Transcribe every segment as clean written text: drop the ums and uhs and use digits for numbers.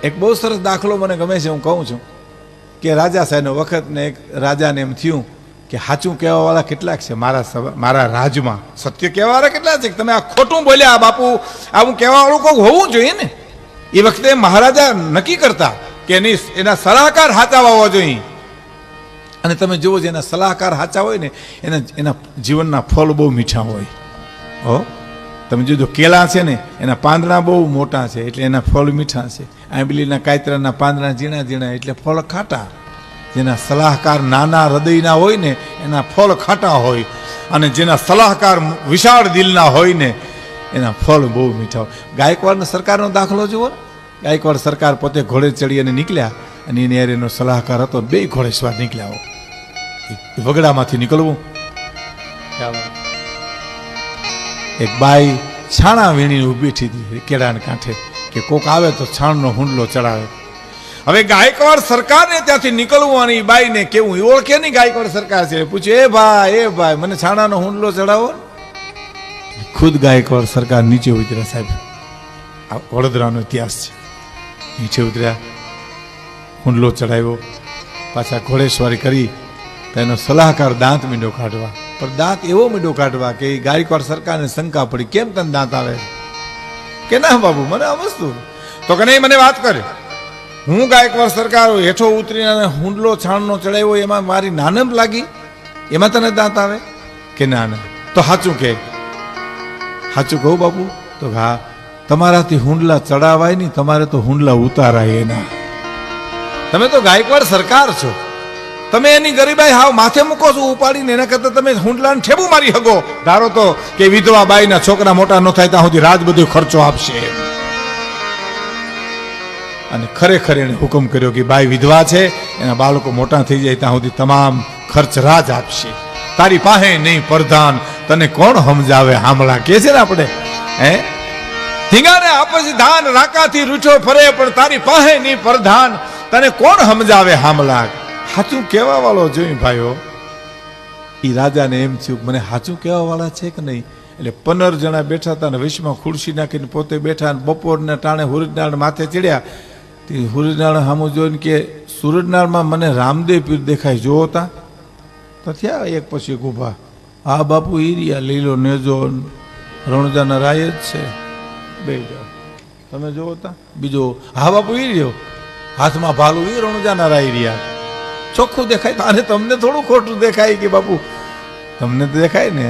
એક બહુ સરસ દાખલો મને ગમે છે, હું કહું છું કે રાજા સાહેબનો વખત ને એક રાજાને એમ થયું કે સાચું કહેવાવાળા કેટલાક છે મારા રાજમાં, સત્ય કહેવાવાળા કેટલા છે, તમે આ ખોટું બોલ્યા બાપુ, આવું કહેવાવાળું કોઈ હોવું જોઈએ ને. એ વખતે મહારાજા નક્કી કરતા કે એના સલાહકાર સાચા હોવા જોઈએ. અને તમે જુઓ જેના સલાહકાર સાચા હોય ને એના જીવનના ફળ બહુ મીઠા હોય. હો તમે જોજો કેળા છે ને એના પાંદડા બહુ મોટા છે એટલે એના ફળ મીઠા છે. આંબલીના કાયતરાના પાંદડા ઝીણા ઝીણા એટલે ફળ ખાટા. જેના સલાહકાર નાના હૃદયના હોય ને એના ફળ ખાટા હોય, અને જેના સલાહકાર વિશાળ દિલના હોય ને એના ફળ બહુ મીઠા હોય. ગાયકવાડ સરકારનો દાખલો જુઓ. ગાયકવાડ સરકાર પોતે ઘોડે ચડી અને નીકળ્યા, અને એની યાર એનો સલાહકાર હતો, બે ઘોડે સવાર નીકળ્યા હો. વગડામાંથી નીકળવું. એક બાઈ છાણા વીણીને ઊભી હતી કેળાને કાંઠે કે કોક આવે તો છાણનો હુંડલો ચડાવે. હવે ગાયકવાડ સરકારને ત્યાંથી નીકળવું અને એ બાઈને કેવું, એ ઓળખે નહીં ગાયકવાડ સરકાર છે. પૂછ્યું એ ભાઈ મને છાણાનો હુંડલો ચડાવો. ખુદ ગાયકવાડ સરકાર નીચે ઉતર્યા. સાહેબ આ વડોદરાનો ઇતિહાસ છે. નીચે ઉતર્યા, હુંડલો ચડાવ્યો, પાછા ઘોડેસવારી કરી તો એનો સલાહકાર દાંત મીંડો કાઢવા. પણ દાંત એવો મીંડો કાઢવા કે ગાયકવાડ સરકારને શંકા પડી, કેમ તને દાંત આવે? કે ના બાબુ મને આ વસ્તુ તો કે નહીં, મને વાત કરે. હું ગાયકવાડ સરકાર હેઠો ઉતરીને હુંડલો છાણનો ચડાવ્યો, એમાં મારી નાનમ લાગી, એમાં તને દાંત આવે? કે ના ના. તો સાચું કે સાચું કહું બાપુ? તો હા, તમારાથી હુંડલા ચડાવાય નહીં, તમારે તો હુંડલા ઉતારાય એના. તમે તો ગાયકવાડ સરકાર છો, તમે એની ગરીબાઈ હાવ માથે મૂકો છો ઉપાડીને, એના કરતા તમે હુંડલાને ઠેબુ મારી શકો. ધારો તો કે વિધવા બાઈના છોકરા મોટા ન થાય ત્યાં સુધી રાજ બધો ખર્ચો આપશે. અને ખરેખર એને હુકમ કર્યો કે બાઈ વિધવા છે, એના બાળકો મોટા થઈ જાય ત્યાં સુધી તમામ ખર્ચ રાજ આપશે. તારી પાસે નહીં પ્રધાન, તને કોણ સમજાવે હામલા કે છે ને આપણે. હે ધીંગાને આપે છે ધાન, રાકાથી રૂઠો ફરે, પણ તારી પાસે નહીં પ્રધાન, તને કોણ સમજાવે હામલા. સાચું કહેવા વાળો જોઈ ભાઈઓ. એ રાજાને એમ થયું મને સાચું કહેવા વાળા છે કે નહીં. એટલે 15 જણા બેઠા હતા ને વિશમાં ખુરશી નાખીને પોતે બેઠા, ને બપોરના ટાણે હુરજનાળ માથે ચડ્યા. તે હુરજનાળ સામું જોઈને કે સુરજનાળમાં મને રામદેવ પીર દેખાય, જોવો તા. તો થયા એક પછી એક ઊભા. હા બાપુ ઈ રહ્યા, લીલો નેજો રણજાના રાય જ છે, બે જાઓ તમે જોવો તા. બીજો હા બાપુ ઈ રહ્યો, હાથમાં ભાલું, ઈ રણજાના રાય રહ્યા. ચોખ્ખું દેખાય. અને તમને થોડું ખોટું દેખાય કે બાપુ? તમને તો દેખાય ને,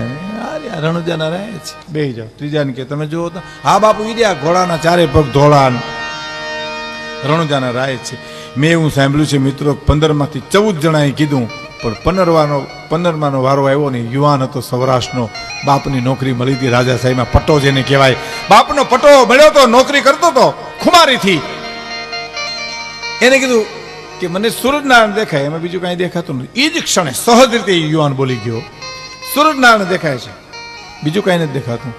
રણજાના રહે છે, બે જાઓ. ત્રીજાને કે તમે જુઓ તો હા બાપુ ઈ રહ્યા, ઘોડાના ચારે પગ ધોળા, રણજાના રાય છે. મેં એવું સાંભળ્યું છે મિત્રો, 15માંથી 14 જણાએ કીધું, પણ 15માનો વારો આવ્યો ને. યુવાન હતો, સૌરાષ્ટ્રનો, બાપની નોકરી મળી હતી રાજા સાહેબમાં, પટ્ટો જેને કહેવાય. બાપનો પટ્ટો મળ્યો તો, નોકરી કરતો હતો ખુમારીથી. એને કીધું કે મને સૂરજનારાયણ દેખાય, એમાં બીજું કાંઈ દેખાતું નથી. એ જ ક્ષણે સહજ રીતે યુવાન બોલી ગયો, સૂરજનારાયણ દેખાય છે, બીજું કાંઈ નથી દેખાતું.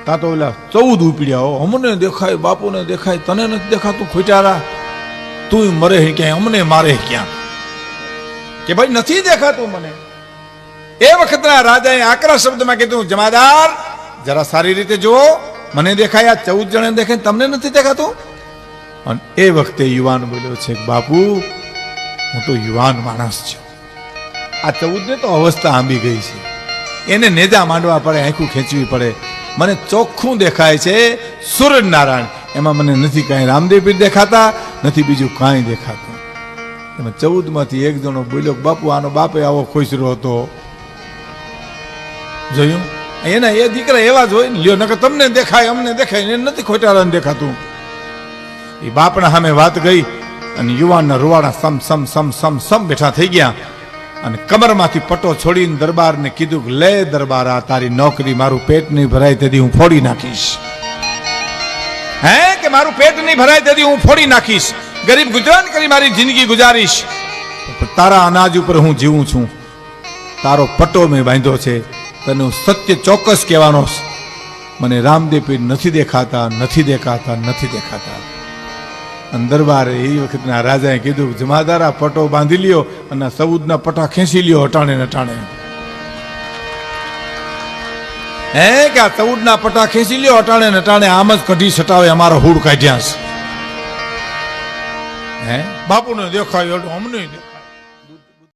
તા તો ઓલા 14 ઉપડ્યા, હો અમને દેખાય, બાપુને દેખાય, તને નથી દેખાતું ખોટારા, તું મરે ક્યાંય, અમને મારે ક્યાં? કે ભાઈ નથી દેખાતું મને. એ વખતના રાજાએ આકરા શબ્દમાં કીધું, જમાદાર જરા સારી રીતે જુઓ, મને દેખાય, આ 14 જણાને દેખાય, તમને નથી દેખાતું? અને એ વખતે યુવાન બોલ્યો છે, બાપુ હું તો યુવાન માણસ છું, આ 14 ને તો અવસ્થા આંબી ગઈ છે, એને નેજા માંડવા પડે, આંખું ખેંચવી પડે. મને ચોખ્ખું દેખાય છે સૂરજનારાયણ, એમાં મને નથી કાંઈ રામદેવ પીર દેખાતા, નથી બીજું કાંઈ દેખાતું. એમાં 14માંથી એક જણો બોલ્યો, બાપુ આનો બાપે આવો ખોસરો હતો. જોયું? એના એ દીકરા એવા જ હોય ને, લ્યો નકર તમને દેખાય, અમને દેખાય, એને નથી ખોટારાને દેખાતું. એ બાપના સામે વાત ગઈ, અને યુવાનના રૂવાડા સમ સમ સમ સમ સમ બેઠા થઈ ગયા. અને કમરમાંથી પટ્ટો છોડીને દરબારને કીધું કે લે દરબાર, આ તારી નોકરી મારું પેટ નહીં ભરાય તેથી હું ફોડી નાખીશ. હે કે મારું પેટ નહીં ભરાય તેથી હું ફોડી નાખીશ, ગરીબ ગુજરાન કરી મારી જિંદગી ગુજારીશ. તારા અનાજ ઉપર હું જીવું છું, તારો પટ્ટો મેં બાંધ્યો છે, તને હું સત્ય ચોક્કસ કહેવાનો. મને રામદેવ પીર નથી દેખાતા, નથી દેખાતા, નથી દેખાતા. અને દરબારે એ વખતના રાજાએ કીધું, જમાદાર આ પટ્ટો બાંધી લ્યો અને 14ના પટ્ટા ખેંચી લ્યો અટાણે નટાણે. હે કે આ 14ના પટ્ટા ખેંચી લ્યો અટાણે નટાણે, આમ જ કઢી છટાવે અમારો હુડ કાઢ્યા છે. હે બાપુને દેખાય એટલું અમને દેખાય.